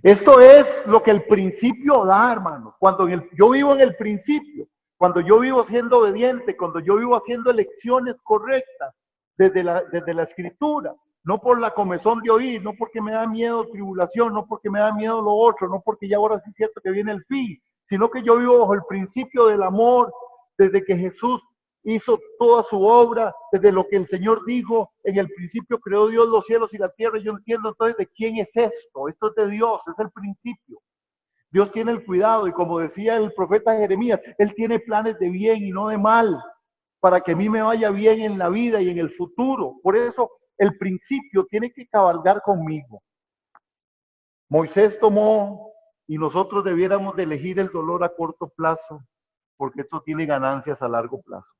Esto es lo que el principio da, hermano. Cuando yo vivo en el principio, cuando yo vivo siendo obediente, cuando yo vivo haciendo elecciones correctas desde la escritura, no por la comezón de oír, no porque me da miedo tribulación, no porque me da miedo lo otro, no porque ya ahora sí es cierto que viene el fin, sino que yo vivo bajo el principio del amor, desde que Jesús hizo toda su obra, desde lo que el Señor dijo, en el principio creó Dios los cielos y la tierra. Yo entiendo entonces de quién es esto. Esto es de Dios, es el principio. Dios tiene el cuidado y como decía el profeta Jeremías, Él tiene planes de bien y no de mal, para que a mí me vaya bien en la vida y en el futuro. Por eso el principio tiene que cabalgar conmigo. Moisés tomó y nosotros debiéramos de elegir el dolor a corto plazo porque esto tiene ganancias a largo plazo.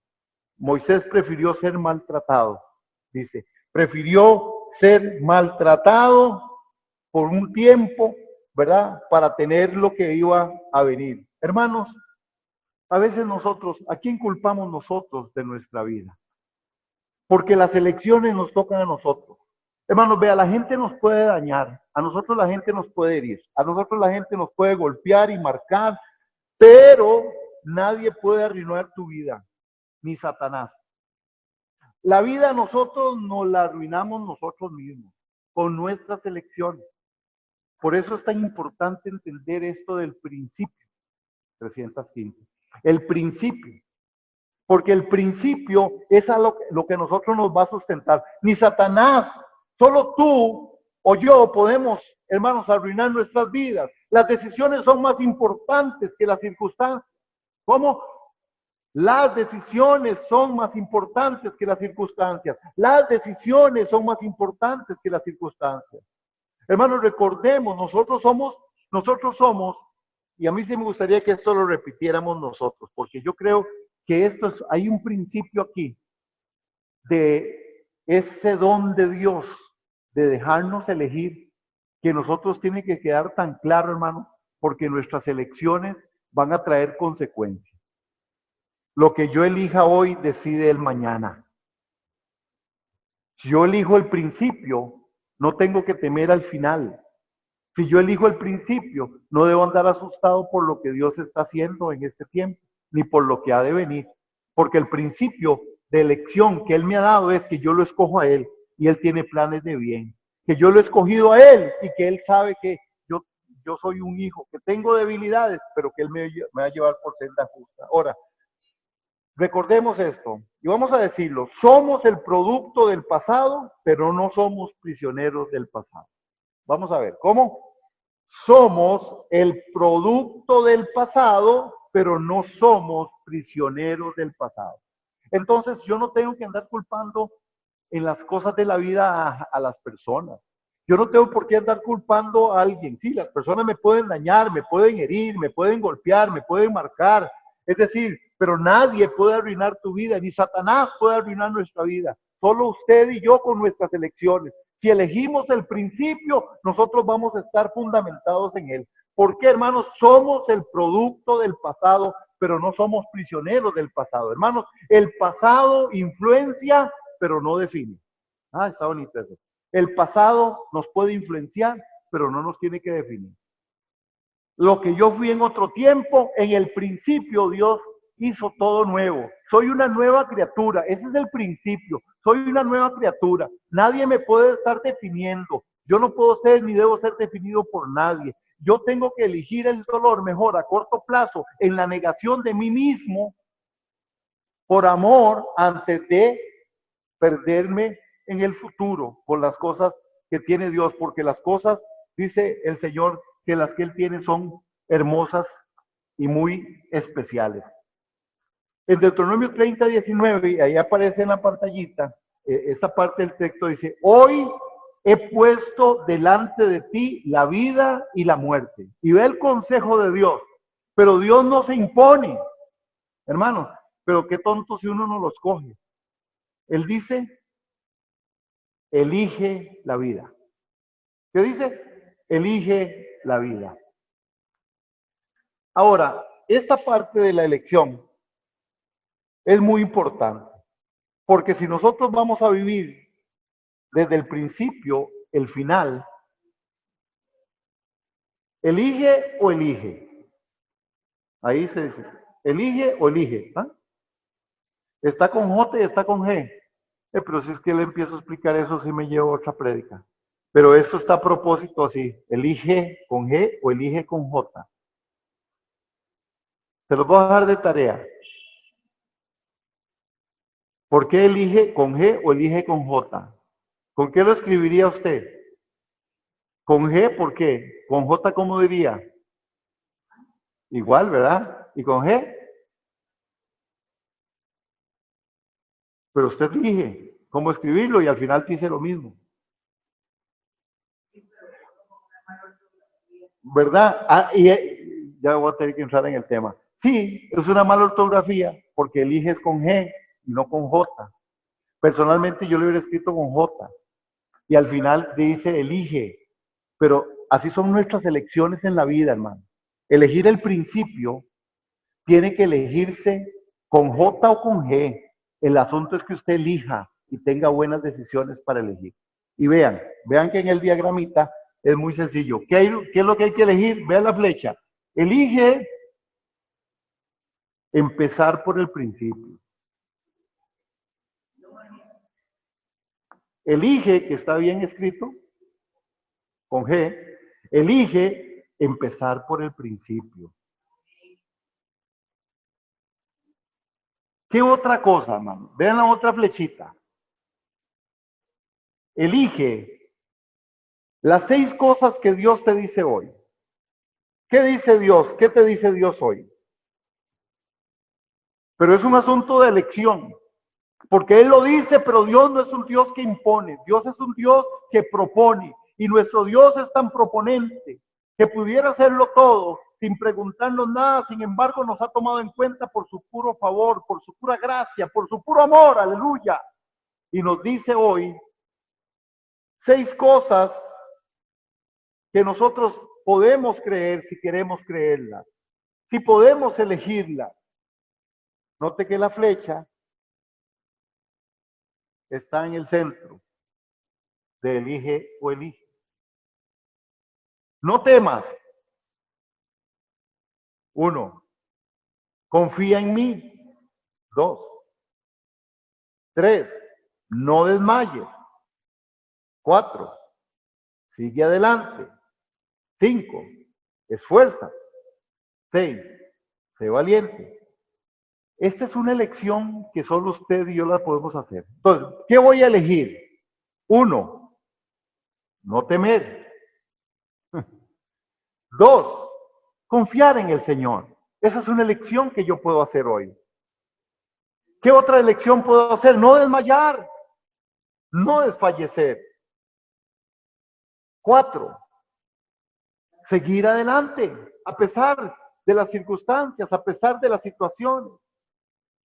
Moisés prefirió ser maltratado, dice, prefirió ser maltratado por un tiempo, ¿verdad? Para tener lo que iba a venir. Hermanos, a veces nosotros, ¿a quién culpamos nosotros de nuestra vida? Porque las elecciones nos tocan a nosotros. Hermanos, vea, la gente nos puede dañar, a nosotros la gente nos puede herir, a nosotros la gente nos puede golpear y marcar, pero nadie puede arruinar tu vida, ni Satanás. La vida nosotros nos la arruinamos nosotros mismos, con nuestras elecciones. Por eso es tan importante entender esto del principio, 315. El principio. Porque el principio es a lo que nosotros nos va a sustentar. Ni Satanás, solo tú o yo podemos, hermanos, arruinar nuestras vidas. Las decisiones son más importantes que las circunstancias. ¿Cómo? Las decisiones son más importantes que las circunstancias. Las decisiones son más importantes que las circunstancias. Hermanos, recordemos, nosotros somos, y a mí sí me gustaría que esto lo repitiéramos nosotros, porque yo creo que hay un principio aquí de ese don de Dios, de dejarnos elegir, que nosotros tiene que quedar tan claro, hermano, porque nuestras elecciones van a traer consecuencias. Lo que yo elija hoy decide el mañana. Si yo elijo el principio, no tengo que temer al final. Si yo elijo el principio, no debo andar asustado por lo que Dios está haciendo en este tiempo, ni por lo que ha de venir. Porque el principio de elección que Él me ha dado es que yo lo escojo a Él y Él tiene planes de bien. Que yo lo he escogido a Él y que Él sabe que yo soy un hijo, que tengo debilidades, pero que Él me va a llevar por senda justa. Ahora, recordemos esto y vamos a decirlo, somos el producto del pasado, pero no somos prisioneros del pasado. Vamos a ver, ¿cómo? Somos el producto del pasado, pero no somos prisioneros del pasado. Entonces yo no tengo que andar culpando en las cosas de la vida a las personas. Yo no tengo por qué andar culpando a alguien. Sí, las personas me pueden dañar, me pueden herir, me pueden golpear, me pueden marcar. Es decir, pero nadie puede arruinar tu vida, ni Satanás puede arruinar nuestra vida. Solo usted y yo con nuestras elecciones. Si elegimos el principio, nosotros vamos a estar fundamentados en él. ¿Por qué, hermanos? Somos el producto del pasado, pero no somos prisioneros del pasado. Hermanos, el pasado influencia, pero no define. Ah, está bonito eso. El pasado nos puede influenciar, pero no nos tiene que definir. Lo que yo fui en otro tiempo, en el principio Dios hizo todo nuevo. Soy una nueva criatura, ese es el principio. Soy una nueva criatura. Nadie me puede estar definiendo. Yo no puedo ser ni debo ser definido por nadie. Yo tengo que elegir el dolor mejor a corto plazo en la negación de mí mismo por amor antes de perderme en el futuro con las cosas que tiene Dios, porque las cosas, dice el Señor, que las que Él tiene son hermosas y muy especiales. En Deuteronomio 30, 19, y ahí aparece en la pantallita, esta parte del texto dice, hoy he puesto delante de ti la vida y la muerte. Y ve el consejo de Dios, pero Dios no se impone, hermanos, pero qué tonto si uno no los coge. Él dice, elige la vida. ¿Qué dice? Elige la vida. Ahora, esta parte de la elección es muy importante, porque si nosotros vamos a vivir desde el principio, el final, elige o elige. Ahí se dice, elige o elige. ¿Ah? Está con J y está con G. Pero si es que le empiezo a explicar eso, sí me llevo otra prédica. Pero esto está a propósito así, elige con G o elige con J. Se los voy a dejar de tarea. ¿Por qué elige con G o elige con J? ¿Con qué lo escribiría usted? Con G, ¿por qué? Con J, ¿cómo diría? Igual, ¿verdad? ¿Y con G? Pero usted elige cómo escribirlo y al final dice lo mismo. ¿Verdad? Ah, y ya voy a tener que entrar en el tema. Sí, es una mala ortografía porque elige es con G y no con J. Personalmente yo lo hubiera escrito con J y al final dice elige, pero así son nuestras elecciones en la vida, hermano. Elegir el principio tiene que elegirse con J o con G. El asunto es que usted elija y tenga buenas decisiones para elegir. Y vean que en el diagramita es muy sencillo. ¿Qué es lo que hay que elegir? Vean la flecha. Elige empezar por el principio. Elige, que está bien escrito, con G, elige empezar por el principio. ¿Qué otra cosa, hermano? Vean la otra flechita. Elige las 6 cosas que Dios te dice hoy. ¿Qué dice Dios? ¿Qué te dice Dios hoy? Pero es un asunto de elección, porque Él lo dice, pero Dios no es un Dios que impone, Dios es un Dios que propone, y nuestro Dios es tan proponente que pudiera hacerlo todo sin preguntarnos nada, sin embargo nos ha tomado en cuenta por su puro favor, por su pura gracia, por su puro amor, aleluya. Y nos dice hoy 6 cosas que nosotros podemos creer si queremos creerlas, si podemos elegirlas. Note que la flecha está en el centro de elige o elige. No temas. 1. Confía en mí. 2. 3. No desmayes. 4. Sigue adelante. 5. Esfuerza. 6. Sé valiente. Esta es una elección que solo usted y yo la podemos hacer. Entonces, ¿qué voy a elegir? 1. No temer. 2. Confiar en el Señor. Esa es una elección que yo puedo hacer hoy. ¿Qué otra elección puedo hacer? No desmayar, no desfallecer. 4. Seguir adelante, a pesar de las circunstancias, a pesar de las situaciones,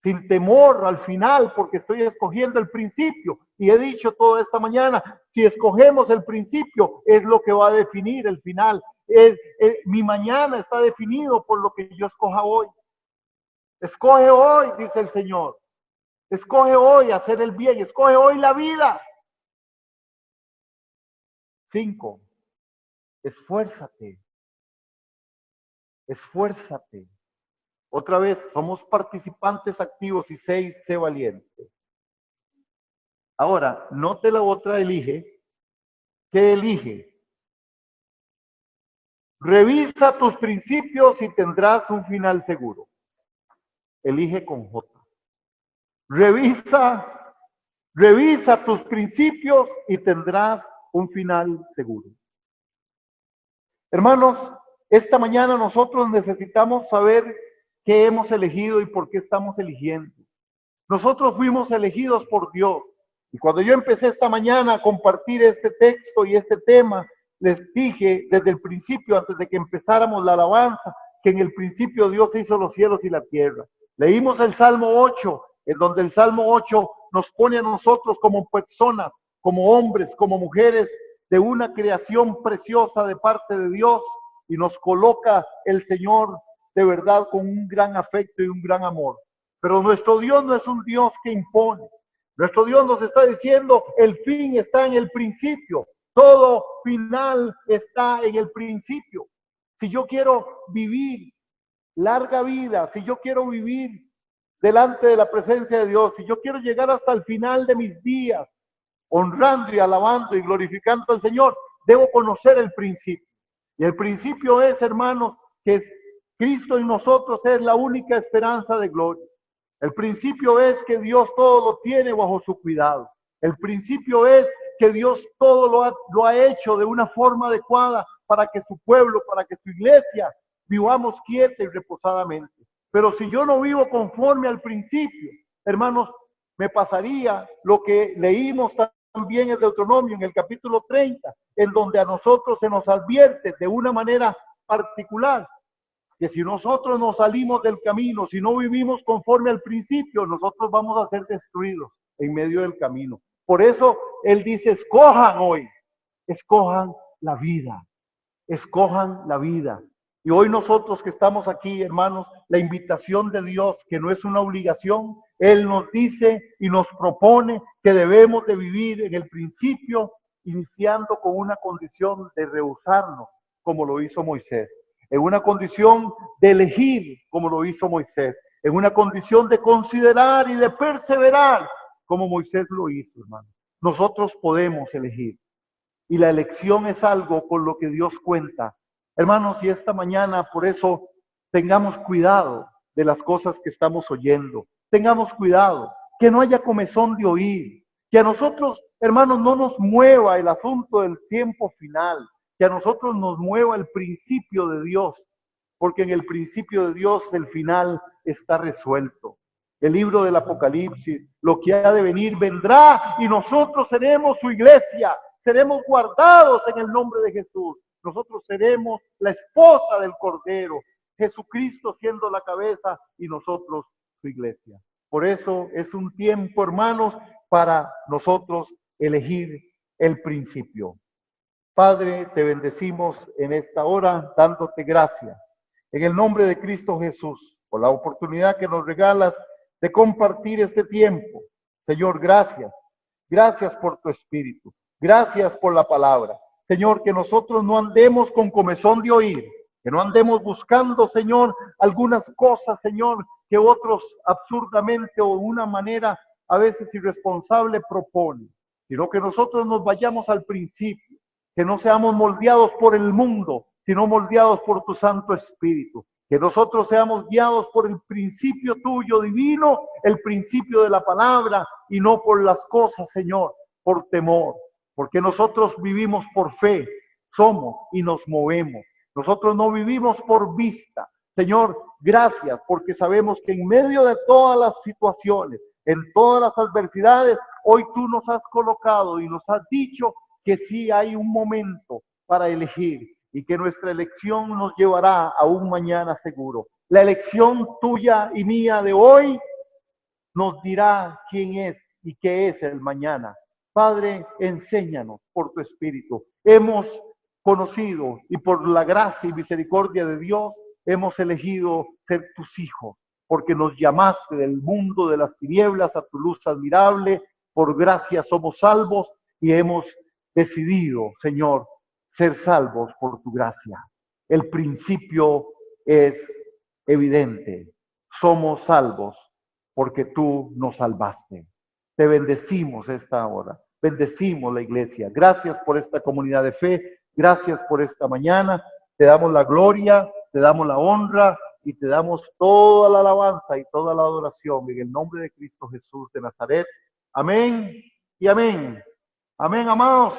sin temor al final, porque estoy escogiendo el principio. Y he dicho toda esta mañana, si escogemos el principio, es lo que va a definir el final. Mi mañana está definido por lo que yo escoja hoy. Escoge hoy, dice el Señor. Escoge hoy hacer el bien, escoge hoy la vida. 5. Esfuérzate. Esfuérzate. Otra vez, somos participantes activos. Y 6, sé valiente. Ahora, note la otra elige. ¿Qué elige? Revisa tus principios y tendrás un final seguro. Elige con J. Revisa tus principios y tendrás un final seguro. Hermanos, esta mañana nosotros necesitamos saber qué hemos elegido y por qué estamos eligiendo. Nosotros fuimos elegidos por Dios. Y cuando yo empecé esta mañana a compartir este texto y este tema, les dije desde el principio, antes de que empezáramos la alabanza, que en el principio Dios hizo los cielos y la tierra. Leímos el Salmo 8, en donde el Salmo 8 nos pone a nosotros como personas, como hombres, como mujeres, de una creación preciosa de parte de Dios, y nos coloca el Señor de verdad con un gran afecto y un gran amor. Pero nuestro Dios no es un Dios que impone. Nuestro Dios nos está diciendo, el fin está en el principio. Todo final está en el principio. Si yo quiero vivir larga vida, si yo quiero vivir delante de la presencia de Dios, si yo quiero llegar hasta el final de mis días, honrando y alabando y glorificando al Señor, debo conocer el principio. Y el principio es, hermanos, que Cristo en nosotros es la única esperanza de gloria. El principio es que Dios todo lo tiene bajo su cuidado. El principio es que Dios todo lo ha hecho de una forma adecuada para que su pueblo, para que su iglesia vivamos quieta y reposadamente. Pero si yo no vivo conforme al principio, hermanos, me pasaría lo que leímos también en Deuteronomio, en el capítulo 30, en donde a nosotros se nos advierte de una manera particular que si nosotros nos salimos del camino, si no vivimos conforme al principio, nosotros vamos a ser destruidos en medio del camino. Por eso Él dice, escojan hoy, escojan la vida, escojan la vida. Y hoy nosotros que estamos aquí, hermanos, la invitación de Dios, que no es una obligación, Él nos dice y nos propone que debemos de vivir en el principio, iniciando con una condición de rehusarnos, como lo hizo Moisés, en una condición de elegir, como lo hizo Moisés, en una condición de considerar y de perseverar, como Moisés lo hizo, hermano. Nosotros podemos elegir. Y la elección es algo con lo que Dios cuenta. Hermanos, y esta mañana por eso tengamos cuidado de las cosas que estamos oyendo. Tengamos cuidado, que no haya comezón de oír. Que a nosotros, hermanos, no nos mueva el asunto del tiempo final. Que a nosotros nos mueva el principio de Dios. Porque en el principio de Dios el final está resuelto. El libro del Apocalipsis, lo que ha de venir, vendrá y nosotros seremos su iglesia. Seremos guardados en el nombre de Jesús. Nosotros seremos la esposa del Cordero, Jesucristo siendo la cabeza y nosotros su iglesia. Por eso es un tiempo, hermanos, para nosotros elegir el principio. Padre, te bendecimos en esta hora, dándote gracias. En el nombre de Cristo Jesús, por la oportunidad que nos regalas de compartir este tiempo. Señor, gracias. Gracias por tu espíritu. Gracias por la palabra. Señor, que nosotros no andemos con comezón de oír, que no andemos buscando, Señor, algunas cosas, Señor, que otros absurdamente o de una manera a veces irresponsable proponen, sino que nosotros nos vayamos al principio, que no seamos moldeados por el mundo, sino moldeados por tu Santo Espíritu. Que nosotros seamos guiados por el principio tuyo divino, el principio de la palabra, y no por las cosas, Señor, por temor. Porque nosotros vivimos por fe, somos y nos movemos. Nosotros no vivimos por vista. Señor, gracias, porque sabemos que en medio de todas las situaciones, en todas las adversidades, hoy tú nos has colocado y nos has dicho que sí hay un momento para elegir y que nuestra elección nos llevará a un mañana seguro. La elección tuya y mía de hoy nos dirá quién es y qué es el mañana. Padre, enséñanos por tu Espíritu. Hemos conocido y por la gracia y misericordia de Dios hemos elegido ser tus hijos, porque nos llamaste del mundo de las tinieblas a tu luz admirable. Por gracia somos salvos y hemos decidido, Señor, ser salvos por tu gracia. El principio es evidente. Somos salvos porque tú nos salvaste. Te bendecimos esta hora. Bendecimos la iglesia. Gracias por esta comunidad de fe. Gracias por esta mañana. Te damos la gloria, te damos la honra y te damos toda la alabanza y toda la adoración en el nombre de Cristo Jesús de Nazaret. Amén y amén. Amén, amados.